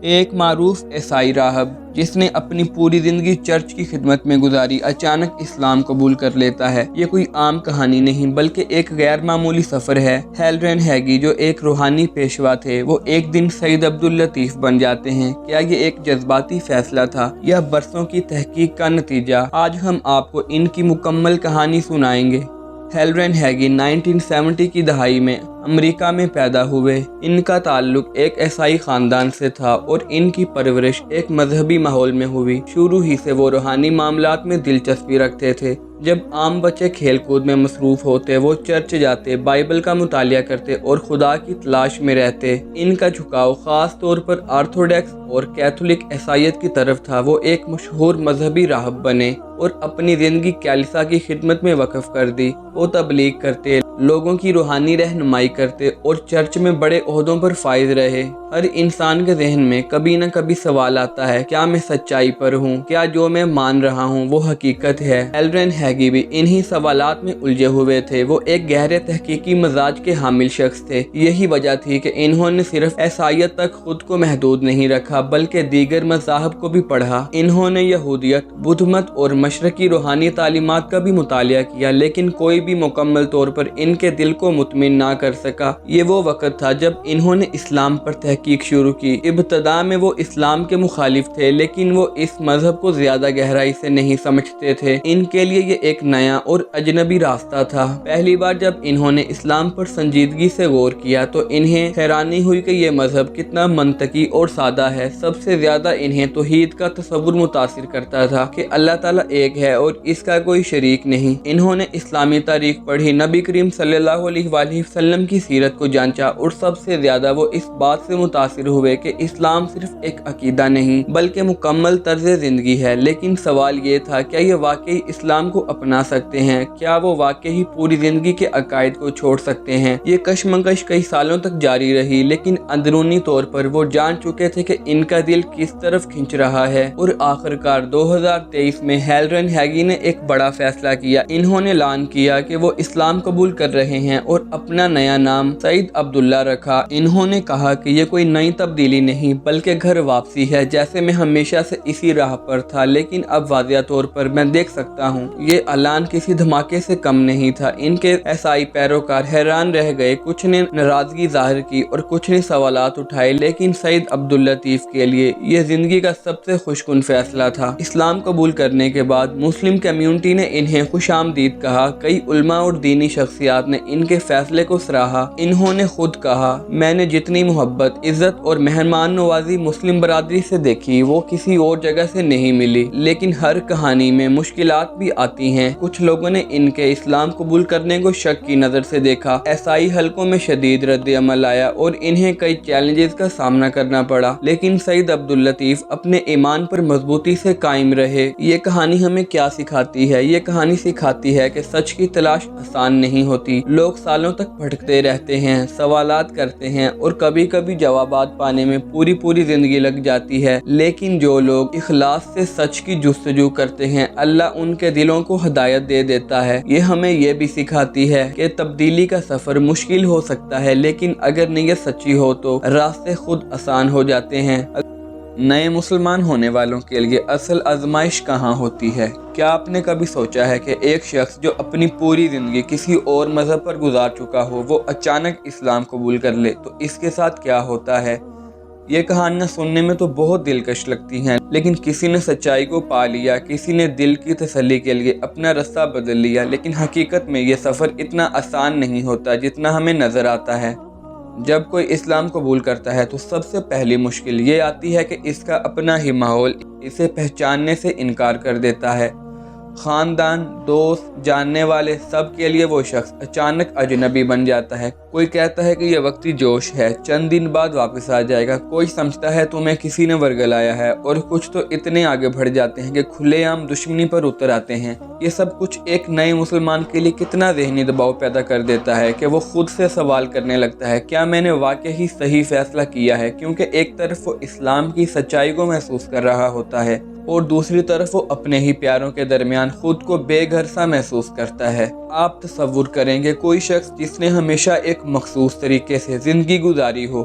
ایک معروف عیسائی راہب جس نے اپنی پوری زندگی چرچ کی خدمت میں گزاری اچانک اسلام قبول کر لیتا ہے۔ یہ کوئی عام کہانی نہیں بلکہ ایک غیر معمولی سفر ہے۔ ہیلرن ہیگی جو ایک روحانی پیشوا تھے وہ ایک دن سید عبداللطیف بن جاتے ہیں۔ کیا یہ ایک جذباتی فیصلہ تھا یا برسوں کی تحقیق کا نتیجہ؟ آج ہم آپ کو ان کی مکمل کہانی سنائیں گے۔ ہیلرن ہیگی 1970 کی دہائی میں امریکہ میں پیدا ہوئے۔ ان کا تعلق ایک عیسائی خاندان سے تھا اور ان کی پرورش ایک مذہبی ماحول میں ہوئی۔ شروع ہی سے وہ روحانی معاملات میں دلچسپی رکھتے تھے۔ جب عام بچے کھیل کود میں مصروف ہوتے وہ چرچ جاتے، بائبل کا مطالعہ کرتے اور خدا کی تلاش میں رہتے۔ ان کا جھکاؤ خاص طور پر آرتھوڈکس اور کیتھولک عیسائیت کی طرف تھا۔ وہ ایک مشہور مذہبی راہب بنے اور اپنی زندگی کلیسا کی خدمت میں وقف کر دی۔ وہ تبلیغ کرتے، لوگوں کی روحانی رہنمائی کرتے اور چرچ میں بڑے عہدوں پر فائز رہے۔ ہر انسان کے ذہن میں کبھی نہ کبھی سوال آتا ہے، کیا میں سچائی پر ہوں؟ کیا جو میں مان رہا ہوں وہ حقیقت ہے؟ ہیلرن ہیگی بھی انہی سوالات میں الجھے ہوئے تھے۔ وہ ایک گہرے تحقیقی مزاج کے حامل شخص تھے۔ یہی وجہ تھی کہ انہوں نے صرف عیسائیت تک خود کو محدود نہیں رکھا بلکہ دیگر مذاہب کو بھی پڑھا۔ انہوں نے یہودیت، بدھ مت اور مشرقی روحانی تعلیمات کا بھی مطالعہ کیا، لیکن کوئی بھی مکمل طور پر ان کے دل کو مطمئن نہ کر سکا۔ یہ وہ وقت تھا جب انہوں نے اسلام پر تحقیق شروع کی۔ ابتدا میں وہ اسلام کے مخالف تھے لیکن وہ اس مذہب کو زیادہ گہرائی سے نہیں سمجھتے تھے۔ ان کے لیے یہ ایک نیا اور اجنبی راستہ تھا۔ پہلی بار جب انہوں نے اسلام پر سنجیدگی سے غور کیا تو انہیں حیرانی ہوئی کہ یہ مذہب کتنا منطقی اور سادہ ہے۔ سب سے زیادہ انہیں توحید کا تصور متاثر کرتا تھا کہ اللہ تعالیٰ ایک ہے اور اس کا کوئی شریک نہیں۔ انہوں نے اسلامی تاریخ پڑھی، نبی کریم صلی اللہ علیہ وآلہ وسلم کی سیرت کو جانچا اور سب سے زیادہ وہ اس بات سے متاثر ہوئے کہ اسلام صرف ایک عقیدہ نہیں بلکہ مکمل طرز زندگی ہے۔ لیکن سوال یہ تھا، کیا یہ واقعی اسلام کو اپنا سکتے ہیں؟ کیا وہ واقعی پوری زندگی کے عقائد کو چھوڑ سکتے ہیں؟ یہ کشمکش کئی سالوں تک جاری رہی لیکن اندرونی طور پر وہ جان چکے تھے کہ ان کا دل کس طرف کھنچ رہا ہے۔ اور آخرکار 2023 میں ہیلرن ہیگی نے ایک بڑا فیصلہ کیا۔ انہوں نے اعلان کیا کہ وہ اسلام قبول کر رہے ہیں اور اپنا نیا نام سید عبداللہ رکھا۔ انہوں نے کہا کہ یہ کوئی نئی تبدیلی نہیں بلکہ گھر واپسی ہے۔ جیسے میں ہمیشہ سے اسی راہ پر تھا لیکن اب واضح طور پر میں دیکھ سکتا ہوں۔ یہ اعلان کسی دھماکے سے کم نہیں تھا۔ ان کے عیسائی پیروکار حیران رہ گئے، کچھ نے ناراضگی ظاہر کی اور کچھ نے سوالات اٹھائے، لیکن سید عبداللطیف کے لیے یہ زندگی کا سب سے خوشکن فیصلہ تھا۔ اسلام قبول کرنے کے بعد مسلم کمیونٹی نے انہیں خوش آمدید کہا۔ کئی علماء اور دینی شخصیات نے ان کے فیصلے کو سراہا۔ انہوں نے خود کہا، میں نے جتنی محبت، عزت اور مہمان نوازی مسلم برادری سے دیکھی وہ کسی اور جگہ سے نہیں ملی۔ لیکن ہر کہانی میں مشکلات بھی آتی ہیں۔ کچھ لوگوں نے ان کے اسلام قبول کرنے کو شک کی نظر سے دیکھا۔ عیسائی حلقوں میں شدید رد عمل آیا اور انہیں کئی چیلنجز کا سامنا کرنا پڑا، لیکن سید عبداللطیف اپنے ایمان پر مضبوطی سے قائم رہے۔ یہ کہانی ہمیں کیا سکھاتی ہے؟ یہ کہانی سکھاتی ہے کہ سچ کی تلاش آسان نہیں ہوتی۔ لوگ سالوں تک بھٹکتے رہتے ہیں، سوالات کرتے ہیں اور کبھی کبھی جوابات پانے میں پوری زندگی لگ جاتی ہے۔ لیکن جو لوگ اخلاص سے سچ کی جستجو کرتے ہیں، اللہ ان کے دلوں کو ہدایت دے دیتا ہے۔ یہ ہمیں یہ بھی سکھاتی ہے کہ تبدیلی کا سفر مشکل ہو سکتا ہے لیکن اگر نیت سچی ہو تو راستے خود آسان ہو جاتے ہیں۔ نئے مسلمان ہونے والوں کے لیے اصل آزمائش کہاں ہوتی ہے؟ کیا آپ نے کبھی سوچا ہے کہ ایک شخص جو اپنی پوری زندگی کسی اور مذہب پر گزار چکا ہو وہ اچانک اسلام قبول کر لے تو اس کے ساتھ کیا ہوتا ہے؟ یہ کہانیاں سننے میں تو بہت دلکش لگتی ہیں، لیکن کسی نے سچائی کو پا لیا، کسی نے دل کی تسلی کے لیے اپنا راستہ بدل لیا۔ لیکن حقیقت میں یہ سفر اتنا آسان نہیں ہوتا جتنا ہمیں نظر آتا ہے۔ جب کوئی اسلام قبول کرتا ہے تو سب سے پہلی مشکل یہ آتی ہے کہ اس کا اپنا ہی ماحول اسے پہچاننے سے انکار کر دیتا ہے۔ خاندان، دوست، جاننے والے سب کے لیے وہ شخص اچانک اجنبی بن جاتا ہے۔ کوئی کہتا ہے کہ یہ وقتی جوش ہے، چند دن بعد واپس آ جائے گا۔ کوئی سمجھتا ہے تمہیں کسی نے ورگلایا ہے، اور کچھ تو اتنے آگے بڑھ جاتے ہیں کہ کھلے عام دشمنی پر اتر آتے ہیں۔ یہ سب کچھ ایک نئے مسلمان کے لیے کتنا ذہنی دباؤ پیدا کر دیتا ہے کہ وہ خود سے سوال کرنے لگتا ہے، کیا میں نے واقعی صحیح فیصلہ کیا ہے؟ کیونکہ ایک طرف وہ اسلام کی سچائی کو محسوس کر رہا ہوتا ہے اور دوسری طرف وہ اپنے ہی پیاروں کے درمیان خود کو بے گھر سا محسوس کرتا ہے۔ آپ تصور کریں گے کوئی شخص جس نے ہمیشہ ایک مخصوص طریقے سے زندگی گزاری ہو،